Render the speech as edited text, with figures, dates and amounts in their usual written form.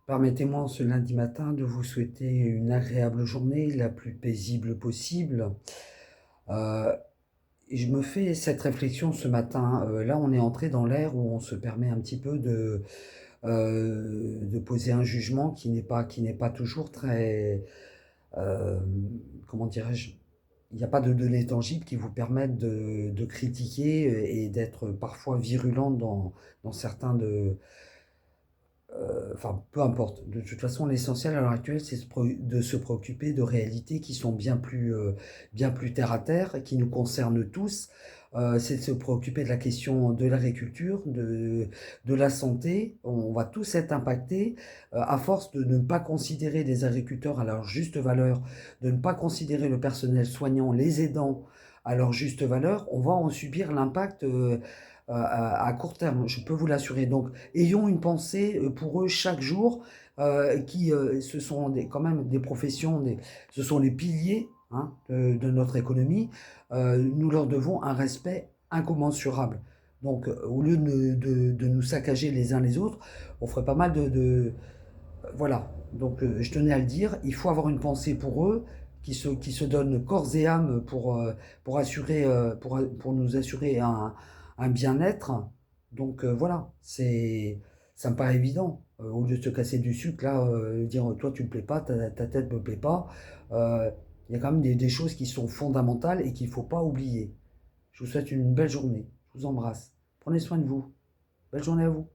Permettez-moi en ce lundi matin de vous souhaiter une agréable journée, la plus paisible possible. Euh, et je me fais cette réflexion ce matin. Là, on est entré dans l'ère où on se permet un petit peu de poser un jugement qui n'est pas toujours très, euh, comment dirais-je, il n'y a pas de données tangibles qui vous permettent de critiquer et d'être parfois virulent dans certains enfin, peu importe. De toute façon, l'essentiel à l'heure actuelle, c'est de se préoccuper de réalités qui sont bien plus terre à terre, et qui nous concernent tous. C'est de se préoccuper de la question de l'agriculture, de la santé. On va tous être impactés à force de ne pas considérer les agriculteurs à leur juste valeur, de ne pas considérer le personnel soignant, les aidants à leur juste valeur. On va en subir l'impact à court terme, je peux vous l'assurer. Donc, ayons une pensée pour eux chaque jour, ce sont quand même des professions, ce sont les piliers, hein, de notre économie. Nous leur devons un respect incommensurable. Donc, au lieu de nous saccager les uns les autres, on ferait pas mal voilà. Donc, je tenais à le dire, il faut avoir une pensée pour eux, qui se donnent corps et âme pour nous assurer un bien-être. Donc, voilà, ça me paraît évident. Au lieu de se casser du sucre, là, dire toi tu me plais pas, ta tête me plaît pas, euh, il y a quand même des choses qui sont fondamentales et qu'il ne faut pas oublier. Je vous souhaite une belle journée. Je vous embrasse. Prenez soin de vous. Belle journée à vous.